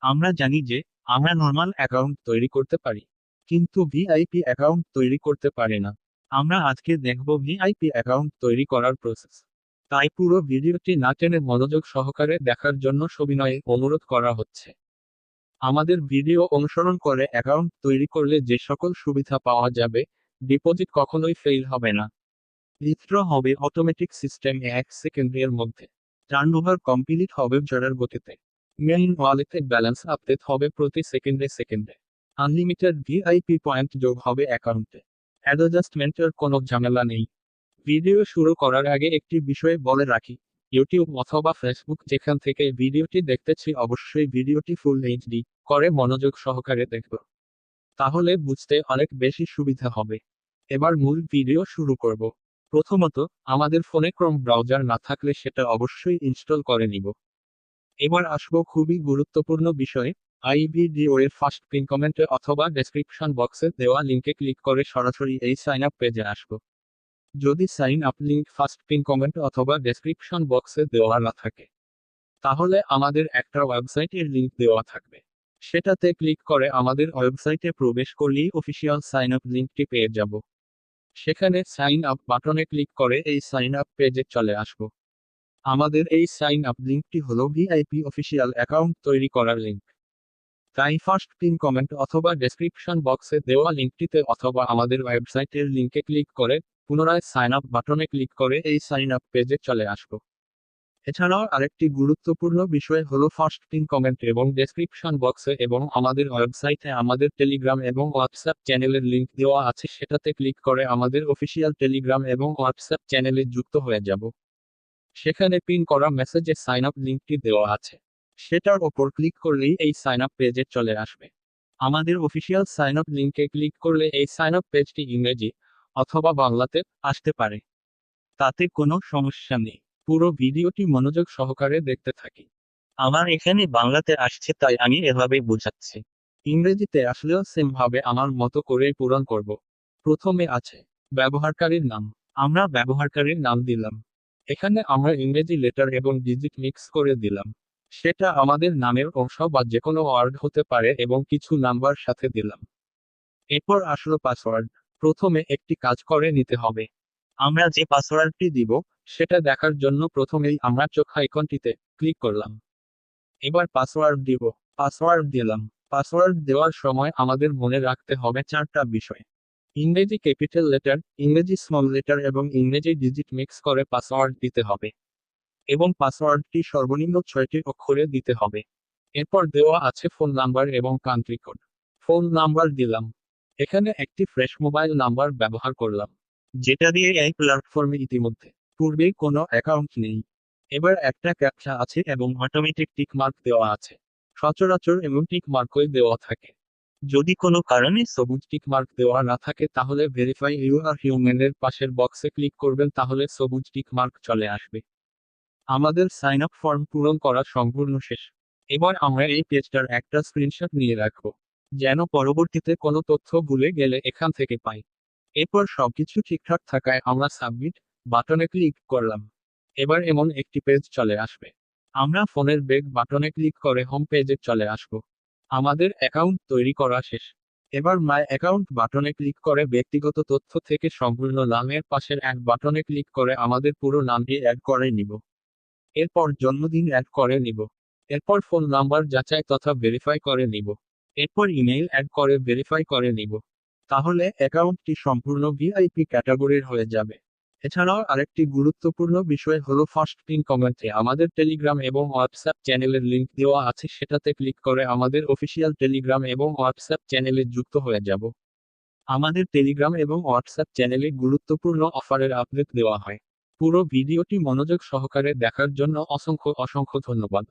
আমরা জানি যে আমরা নর্মাল অ্যাকাউন্ট তৈরি করতে পারি, কিন্তু ভিআইপি অ্যাকাউন্ট তৈরি করতে পারি না। আমরা আজকে দেখব ভিআইপি অ্যাকাউন্ট তৈরি করার প্রসেস। তাই পুরো ভিডিওটি না টেনে মনোযোগ সহকারে দেখার জন্য সবিনয়ে অনুরোধ করা হচ্ছে। আমাদের ভিডিও অনুসরণ করে অ্যাকাউন্ট তৈরি করলে যে সকল সুবিধা পাওয়া যাবে, ডিপোজিট কখনোই ফেল হবে না, উইথড্র হবে অটোমেটিক সিস্টেমে 1 সেকেন্ডের মধ্যে, টার্নওভার কমপ্লিট হবে জোড়ার গতিতে, মেইন ওয়ালেটে ব্যালেন্স আপডেট হবে প্রতি সেকেন্ডে সেকেন্ডে, আনলিমিটেড ভিআইপি পয়েন্ট যোগ হবে অ্যাকাউন্টে, অ্যাডজাস্টমেন্টের কোনো ঝামেলা নেই। ভিডিও শুরু করার আগে একটি বিষয় বলে রাখি, ইউটিউব অথবা ফেসবুক যেখান থেকে ভিডিওটি দেখতেছি অবশ্যই ভিডিওটি ফুল এইচডি করে মনোযোগ সহকারে দেখব, তাহলে বুঝতে অনেক বেশি সুবিধা হবে। এবার মূল ভিডিও শুরু করব। প্রথমত, আমাদের ফোনে ক্রোম ব্রাউজার না থাকলে সেটা অবশ্যই ইনস্টল করে নিব। এবার আসবো খুবই গুরুত্বপূর্ণ বিষয়ে, আই ভিডিও এর ফার্স্ট পিন কমেন্টে অথবা ডেসক্রিপশন বক্সে দেওয়া লিঙ্কে ক্লিক করে সরাসরি এই সাইন আপ পেজে আসবো। যদি sign up link first pin comment অথবা ডেসক্রিপশন বক্সে দেওয়া না থাকে, তাহলে আমাদের একটা ওয়েবসাইটের লিঙ্ক দেওয়া থাকবে, সেটাতে ক্লিক করে আমাদের ওয়েবসাইটে প্রবেশ করলেই অফিসিয়াল সাইন আপ লিঙ্কটি পেয়ে যাব। সেখানে সাইন আপ বাটনে ক্লিক করে এই সাইন আপ পেজে চলে আসব। আমাদের এই সাইন আপ লিঙ্কটি হলো ভিআইপি অফিসিয়াল অ্যাকাউন্ট তৈরি করার লিঙ্ক। তাই ফার্স্ট পিন কমেন্ট অথবা ডেসক্রিপশন বক্সে দেওয়া লিঙ্কটিতে অথবা আমাদের ওয়েবসাইটের লিঙ্কে ক্লিক করে পুনরায় সাইন আপ বাটনে ক্লিক করে এই সাইন আপ পেজে চলে আসব। এছাড়াও আরেকটি গুরুত্বপূর্ণ বিষয় হলো ফার্স্ট পিন কমেন্ট এবং ডেসক্রিপশন বক্সে এবং আমাদের ওয়েবসাইটে আমাদের টেলিগ্রাম এবং হোয়াটসঅ্যাপ চ্যানেলের লিংক দেওয়া আছে, সেটাতে ক্লিক করে আমাদের অফিসিয়াল টেলিগ্রাম এবং হোয়াটসঅ্যাপ চ্যানেলে যুক্ত হয়ে যাব। সেখানে পিন করা মেসেজে সাইন আপ লিঙ্কটি দেওয়া আছে, সেটার ওপর ক্লিক করলেই এই সাইন আপ পেজে চলে আসবে। আমাদের অফিসিয়াল সাইন আপ লিঙ্কে ক্লিক করলে এই সাইন আপ পেজটি ইংরেজি অথবা বাংলাতে আসতে পারে, তাতে কোনো সমস্যা নেই। পুরো ভিডিওটি মনোযোগ সহকারে দেখতে থাকি। আমার এখানে বাংলাতে আসছে তাই আমি এভাবে বোঝাচ্ছি। ইংরেজিতে আসলেও সেম ভাবে আমার মতো করেই পূরণ করব। প্রথমে আছে ব্যবহারকারীর নাম। আমরা ব্যবহারকারীর নাম দিলাম। এখানে আমরা ইংরেজি লেটার এবং ডিজিট মিক্স করে দিলাম। সেটা আমাদের নামের অংশ বা যে কোনো ওয়ার্ড হতে পারে এবং কিছু নাম্বার সাথে দিলাম। এরপর আসলো পাসওয়ার্ড। প্রথমে একটি কাজ করে নিতে হবে। আমরা যে পাসওয়ার্ডটি দিব, সেটা দেখার জন্য প্রথমেই আমরা চোখ আইকনটিতে ক্লিক করলাম। এবার পাসওয়ার্ড দিব। পাসওয়ার্ড দিলাম। পাসওয়ার্ড দেওয়ার সময় আমাদের মনে রাখতে হবে 4টা বিষয়। ইংরেজি ক্যাপিটাল লেটার, ইংরেজি স্মল লেটার এবং ইংরেজি ডিজিট মিক্স করে পাসওয়ার্ড দিতে হবে। এবং পাসওয়ার্ডটি সর্বনিম্ন 6টি অক্ষরে দিতে হবে। এরপর দেওয়া আছে ফোন নাম্বার এবং কান্ট্রি কোড। ফোন নাম্বার দিলাম। এখানে একটি ফ্রেশ মোবাইল নাম্বার ব্যবহার করলাম, যেটা দিয়ে এই প্ল্যাটফর্মে ইতিমধ্যে পূর্বেই কোনো অ্যাকাউন্ট নেই। এবার একটা ক্যাপচা আছে এবং অটোমেটিক টিক মার্ক দেওয়া আছে। সচরাচর এমন টিক মার্কই দেওয়া থাকে। যদি কোনো কারণে সবুজ টিক মার্ক দেওয়া না থাকে তাহলে ভেরিফাই ইউ আর হিউম্যানের পাশের বক্সে ক্লিক করবেন, তাহলে সবুজ টিক মার্ক চলে আসবে। আমাদের সাইন আপ ফর্ম পূরণ করা সম্পূর্ণ শেষ। এবার আমরা এই পেজটার একটা স্ক্রিনশট নিয়ে রাখবো, যেন পরবর্তীতে কোনো তথ্য ভুলে গেলে এখান থেকে পাই। এরপর সবকিছু ঠিকঠাক থাকায় আমরা সাবমিট বাটনে ক্লিক করলাম। এবার এমন একটি পেজ চলে আসবে। আমরা ফোনের ব্যাক বাটনে ক্লিক করে হোম পেজে চলে আসব। আমাদের অ্যাকাউন্ট তৈরি করা শেষ। এবার মাই অ্যাকাউন্ট বাটনে ক্লিক করে ব্যক্তিগত তথ্য থেকে সম্পূর্ণ নামের পাশের এক বাটনে ক্লিক করে আমাদের পুরো নামটি অ্যাড করে নিব। এরপর জন্মদিন অ্যাড করে নিব। এরপর ফোন নাম্বার যাচাই তথা ভেরিফাই করে নিব। এরপর ইমেইল অ্যাড করে ভেরিফাই করে নিব। তাহলে অ্যাকাউন্টটি সম্পূর্ণ ভিআইপি ক্যাটাগরির হয়ে যাবে। এছাড়াও আরেকটি গুরুত্বপূর্ণ বিষয় হলো ফার্স্ট পিন কমেন্টে আমাদের টেলিগ্রাম এবং হোয়াটসঅ্যাপ চ্যানেলের লিংক দেওয়া আছে, সেটাতে ক্লিক করে আমাদের অফিসিয়াল টেলিগ্রাম এবং হোয়াটসঅ্যাপ চ্যানেলে যুক্ত হয়ে যাব। আমাদের টেলিগ্রাম এবং হোয়াটসঅ্যাপ চ্যানেলে গুরুত্বপূর্ণ অফারের আপডেট দেওয়া হয়। পুরো ভিডিওটি মনোযোগ সহকারে দেখার জন্য অসংখ্য অসংখ্য ধন্যবাদ।